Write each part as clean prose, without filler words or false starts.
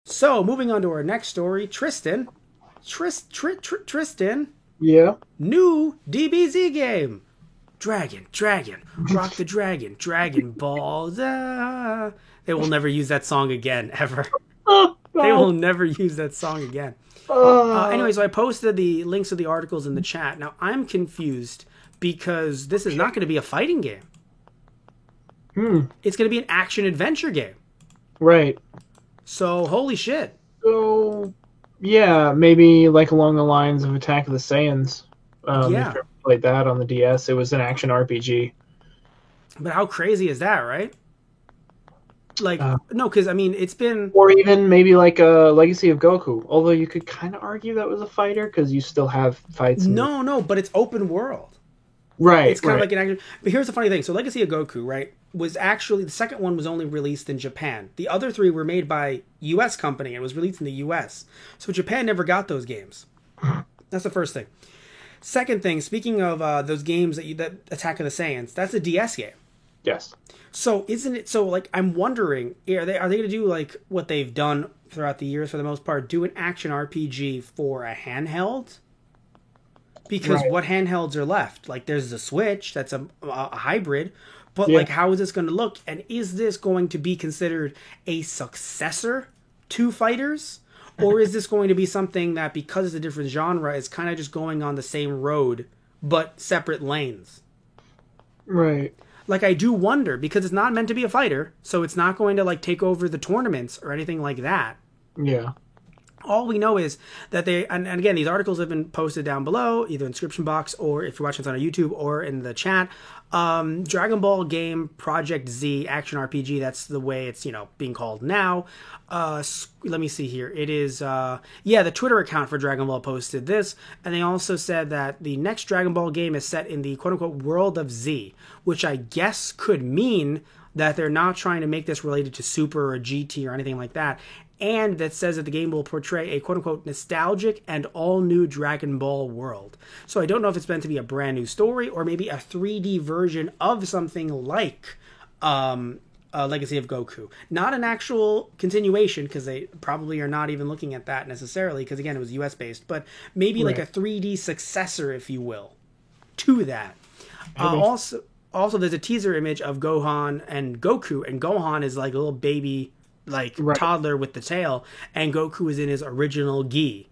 So, moving on to our next story, Tristan. Tristan, Yeah. new DBZ game. Dragon, rock the dragon, Dragon Balls. Ah. They will never use that song again, ever. Oh, They will no. never use that song again. Uh, Anyway, so I posted the links to the articles in the chat. Now, I'm confused because this is not going to be a fighting game. hmm. It's going to be an action adventure game. Right. So, holy shit. So, yeah, maybe like along the lines of Attack of the Saiyans. If Yeah. you ever played that on the DS, it was an action RPG. But how crazy is that, right? Like, Uh, no, because, I mean, it's been. or even maybe like a Legacy of Goku. Although you could kind of argue that was a fighter because you still have fights. No, but it's open world. Right, It's kind of right. like an action. But here's the funny thing. So Legacy of Goku, right, was actually the second one was only released in Japan. The other three were made by U.S. company and was released in the U.S. So Japan never got those games. That's the first thing. Second thing, speaking of those games that Attack of the Saiyans, that's a DS game. Yes. So isn't it so like I'm wondering are they going to do like what they've done throughout the years for the most part, do an action RPG for a handheld? Because Right. what handhelds are left? Like there's the Switch, that's a hybrid, but Yeah. like how is this going to look? And is this going to be considered a successor to Fighters? Or is this going to be something that because it's a different genre is kind of just going on the same road but separate lanes? Right. Like I do wonder because it's not meant to be a fighter, so it's not going to like take over the tournaments or anything like that. Yeah. All we know is that they and again these articles have been posted down below, either in the description box or if you're watching this on YouTube or in the chat. Dragon Ball game Project Z action RPG, that's the way it's being called now. Let me see here, it is yeah, the Twitter account for Dragon Ball posted this, and they also said that the next Dragon Ball game is set in the quote-unquote world of Z, which I guess could mean that they're not trying to make this related to Super or GT or anything like that, and that says that the game will portray a quote-unquote nostalgic and all-new Dragon Ball world. So I don't know if it's meant to be a brand new story or maybe a 3D version of something like Legacy of Goku. Not an actual continuation, because they probably are not even looking at that necessarily, because again, it was US-based, but maybe like Right. a 3D successor, if you will, to that. Maybe. Also, there's a teaser image of Gohan and Goku, and Gohan is like a little baby, like Right. toddler with the tail, and Goku is in his original gi.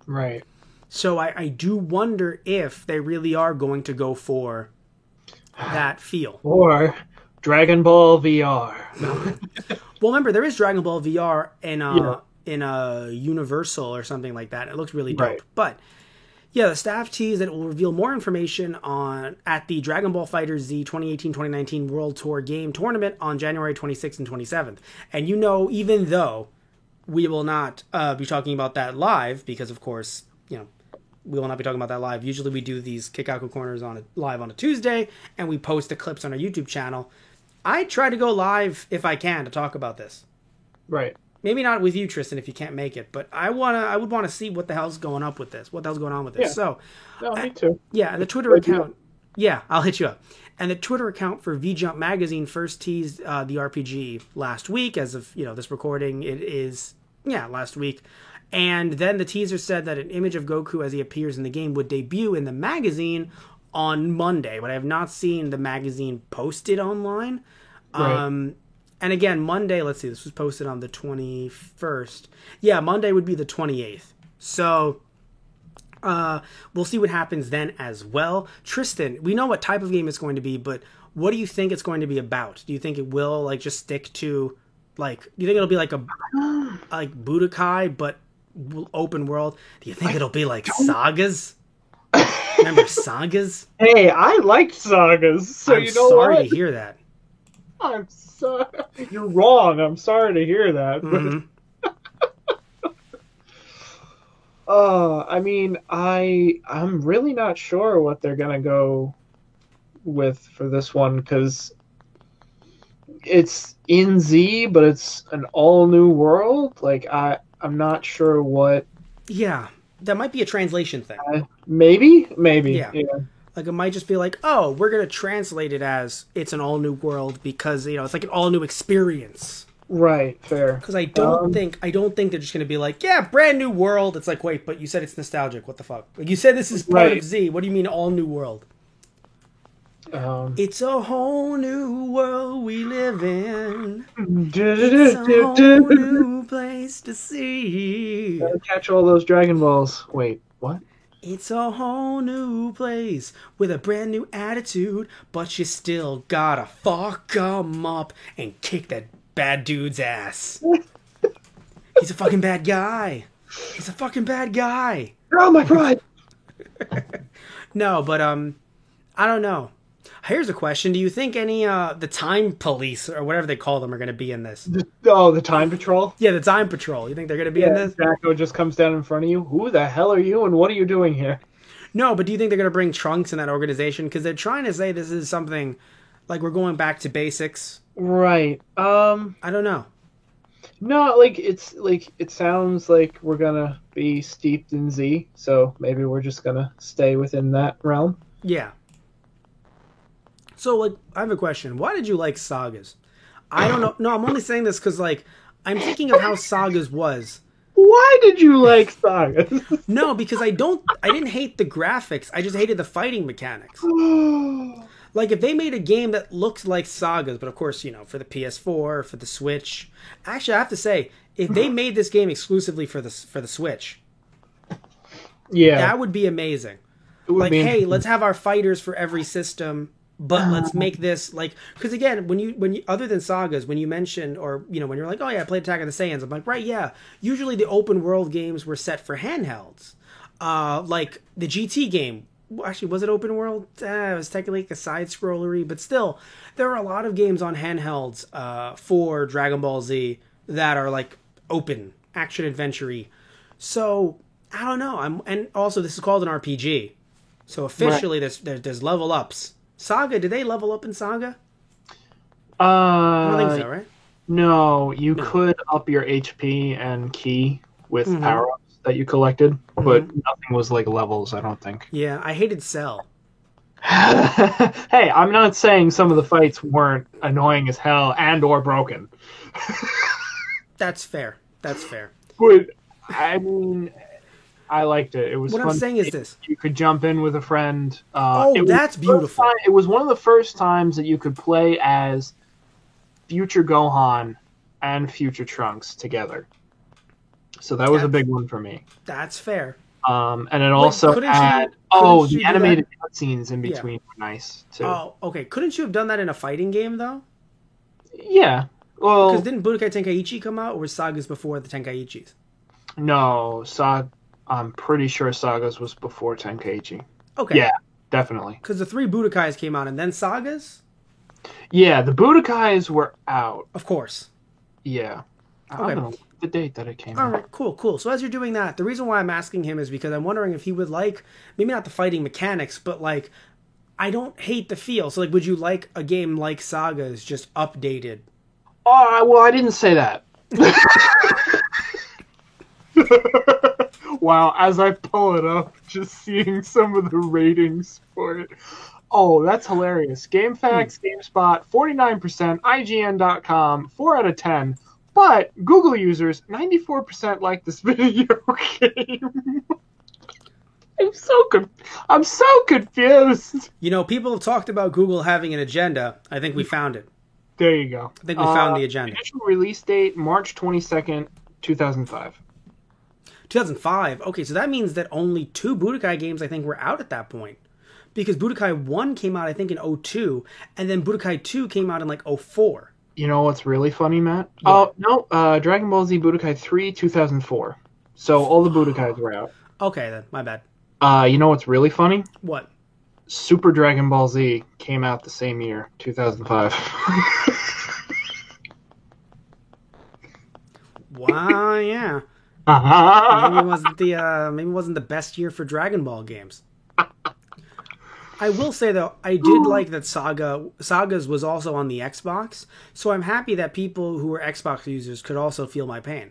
Right. So I do wonder if they really are going to go for that feel. Or Dragon Ball VR. No. Well, remember there is Dragon Ball VR in Yeah. a Universal or something like that. It looks really dope. Right. But yeah, the staff teased that it will reveal more information on at the Dragon Ball FighterZ Z 2018-2019 World Tour Game Tournament on January 26th and 27th. And even though we will not be talking about that live, because of course, we will not be talking about that live. Usually we do these Kikaku Corners live on a Tuesday, and we post the clips on our YouTube channel. I try to go live if I can to talk about this. Right. Maybe not with you, Tristan, if you can't make it, but I would want to see what the hell's going up with this. What the hell's going on with this? Yeah. So, No, me too. yeah, and the Twitter account. Yeah, I'll hit you up. And the Twitter account for V Jump Magazine first teased the RPG last week. As of this recording, it is last week. And then the teaser said that an image of Goku as he appears in the game would debut in the magazine on Monday, but I have not seen the magazine posted online. Right. And again, Monday, let's see, this was posted on the 21st. Yeah, Monday would be the 28th. So we'll see what happens then as well. Tristan, we know what type of game it's going to be, but what do you think it's going to be about? Do you think it will like just stick to do you think it'll be like a like Budokai but open world? Do you think it'll be like Sagas? Remember Sagas? Hey, I liked sagas, so I'm you know sorry what? to hear that. I'm sorry. You're wrong. I'm sorry to hear that. Mhm. I mean, I'm really not sure what they're gonna go with for this one because it's in Z, but it's an all new world. Like I'm not sure what. Yeah, that might be a translation thing. Maybe. Yeah. Like it might just be like, oh, we're gonna translate it as it's an all new world because it's like an all new experience. Right, fair. Because I don't think they're just going to be like, yeah, brand new world. It's like, wait, but you said it's nostalgic. What the fuck? Like you said, this is part of Z. What do you mean all new world? It's a whole new world we live in. It's a whole new place to see. Gotta catch all those Dragon Balls. Wait, what? It's a whole new place with a brand new attitude, but you still gotta fuck 'em up and kick that bad dude's ass. He's a fucking bad guy. He's a fucking bad guy. Oh my pride. No, but I don't know. Here's a question: do you think any the time police or whatever they call them are going to be in this? The Time Patrol? Yeah, the time patrol. You think they're going to be in this? Jacko just comes down in front of you. Who the hell are you and what are you doing here? No, but do you think they're going to bring Trunks in that organization? Because they're trying to say this is something like we're going back to basics. Right. I don't know. No, like it sounds like we're gonna be steeped in Z, so maybe we're just gonna stay within that realm. Yeah. So, like, I have a question. Why did you like Sagas? I don't know. No, I'm only saying this because, like, I'm thinking of how Sagas was. Why did you like Sagas? No, because I didn't hate the graphics. I just hated the fighting mechanics. Like, if they made a game that looked like Sagas, but of course, you know, for the PS4, for the Switch. Actually, I have to say, if they made this game exclusively for the Switch, yeah, that would be amazing. Like, hey, let's have our fighters for every system. But let's make this like, because again, when you other than Sagas, when you mentioned or you know when you're like, oh yeah, I played Attack of the Saiyans, I'm like, right, yeah. Usually the open world games were set for handhelds, like the GT game. Actually, was it open world? It was technically like a side scrollery, but still, there are a lot of games on handhelds for Dragon Ball Z that are like open action adventure-y. So I don't know. And also this is called an RPG, so officially there's level ups. Saga, did they level up in Saga? I don't think so, right? No, you could up your HP and ki with power-ups that you collected, but nothing was like levels, I don't think. Yeah, I hated Cell. Hey, I'm not saying some of the fights weren't annoying as hell and or broken. That's fair. That's fair. But, I mean... I liked it. It was what fun. I'm saying is this. You could jump in with a friend. That's beautiful. It was one of the first times that you could play as future Gohan and future Trunks together. So that was a big one for me. That's fair. And it also had... the animated cutscenes in between were nice, too. Oh, okay. Couldn't you have done that in a fighting game, though? Yeah. Well... Because didn't Budokai Tenkaichi come out, or was Sagas before the Tenkaichis? No, I'm pretty sure Sagas was before Tenkaichi. Okay. Yeah, definitely. Because the 3 Budokais came out and then Sagas? Yeah, the Budokais were out. Of course. Yeah. I don't know the date that it came out. All right, cool. So as you're doing that, the reason why I'm asking him is because I'm wondering if he would like, maybe not the fighting mechanics, but like, I don't hate the feel. So like, would you like a game like Sagas just updated? Oh, well, I didn't say that. Wow, as I pull it up, just seeing some of the ratings for it. Oh, that's hilarious. GameFAQs, GameSpot, 49%, IGN.com, 4 out of 10. But Google users, 94% like this video game. I'm so confused. You know, people have talked about Google having an agenda. I think we found it. There you go. I think we found the agenda. Initial release date, March 22nd, 2005. 2005. Okay, so that means that only 2 Budokai games, I think, were out at that point. Because Budokai 1 came out, I think, in 2002, and then Budokai 2 came out in, like, 2004. You know what's really funny, Matt? Oh, no, Dragon Ball Z Budokai 3, 2004. So all the Budokais were out. Okay, then. My bad. You know what's really funny? What? Super Dragon Ball Z came out the same year, 2005. Wow, yeah. Maybe it wasn't the best year for Dragon Ball games. I will say though, I did like that Sagas was also on the Xbox, so I'm happy that people who were Xbox users could also feel my pain.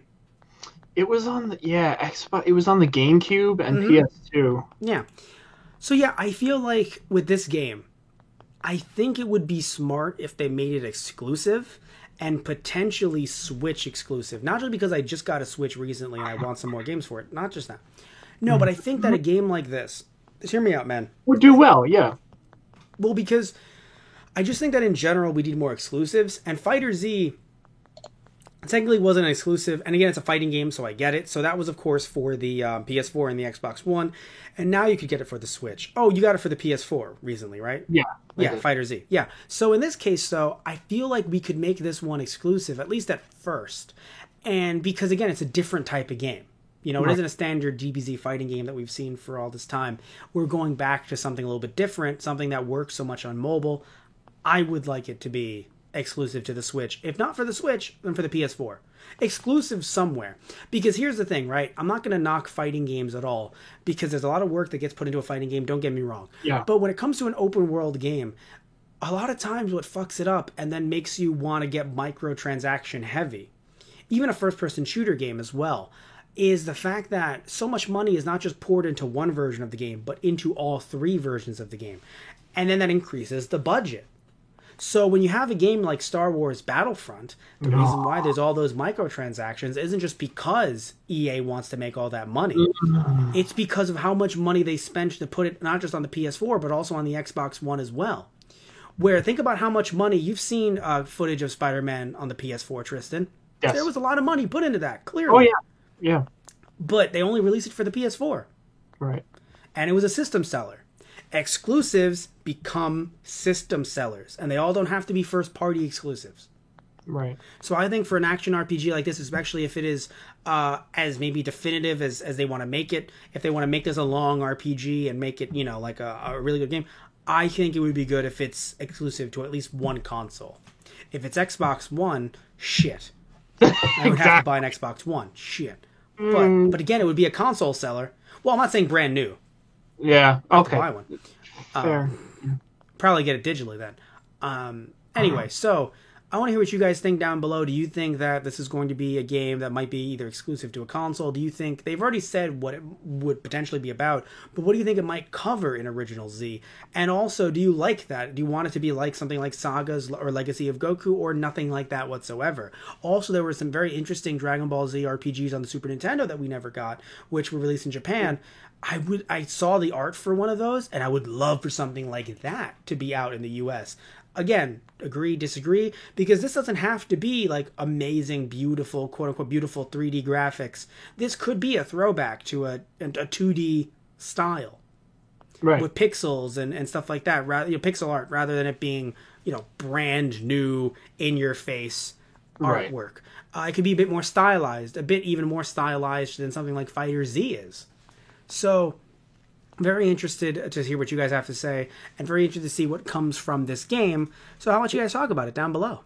It was on the Xbox. It was on the GameCube and PS2. Yeah. So yeah, I feel like with this game, I think it would be smart if they made it exclusive, and potentially Switch exclusive. Not just because I just got a Switch recently and I want some more games for it. Not just that. No, but I think that a game like this, just hear me out, man. Would do well, yeah. Well, because I just think that in general we need more exclusives, and Fighter Z technically wasn't an exclusive, and again, it's a fighting game, so I get it. So that was, of course, for the PS4 and the Xbox One, and now you could get it for the Switch. Oh, you got it for the PS4 recently, right? Yeah. Yeah, Fighter Z. Yeah. So in this case, though, I feel like we could make this one exclusive, at least at first, and because, again, it's a different type of game. You know, it isn't a standard DBZ fighting game that we've seen for all this time. We're going back to something a little bit different, something that works so much on mobile. I would like it to be exclusive to the Switch. If not for the Switch, then for the PS4. Exclusive somewhere. Because here's the thing, right? I'm not going to knock fighting games at all, because there's a lot of work that gets put into a fighting game, don't get me wrong. Yeah. But when it comes to an open world game, a lot of times what fucks it up and then makes you want to get microtransaction heavy, even a first-person shooter game as well, is the fact that so much money is not just poured into one version of the game, but into all three versions of the game. And then that increases the budget. So when you have a game like Star Wars Battlefront, the reason why there's all those microtransactions isn't just because EA wants to make all that money. It's because of how much money they spent to put it not just on the PS4, but also on the Xbox One as well. Where, think about how much money, you've seen footage of Spider-Man on the PS4, Tristan. Yes. There was a lot of money put into that, clearly. Oh, yeah. Yeah. But they only released it for the PS4. Right. And it was a system seller. Exclusives become system sellers, and they all don't have to be first-party exclusives. Right. So I think for an action RPG like this, especially if it is as maybe definitive as they want to make it, if they want to make this a long RPG and make it, you know, like a really good game, I think it would be good if it's exclusive to at least one console. If it's Xbox One, shit. I would have to buy an Xbox One. Shit. But again, it would be a console seller. Well, I'm not saying brand new. Yeah. Okay. Buy one. Fair. Probably get it digitally then. Anyway, so I want to hear what you guys think down below. Do you think that this is going to be a game that might be either exclusive to a console? Do you think they've already said what it would potentially be about, but what do you think it might cover in Original Z? And also, do you like that? Do you want it to be like something like Sagas or Legacy of Goku, or nothing like that whatsoever? Also, there were some very interesting Dragon Ball Z RPGs on the Super Nintendo that we never got, which were released in Japan. I saw the art for one of those, and I would love for something like that to be out in the US. Again, agree, disagree, because this doesn't have to be like amazing, beautiful, quote-unquote beautiful 3D graphics. This could be a throwback to a 2D style, Right. with pixels and stuff like that, rather, pixel art, rather than it being, brand new, in-your-face Right. artwork. It could be a bit more stylized, even more stylized than something like Fighter Z is. So, very interested to hear what you guys have to say, and very interested to see what comes from this game. So how about you guys talk about it down below?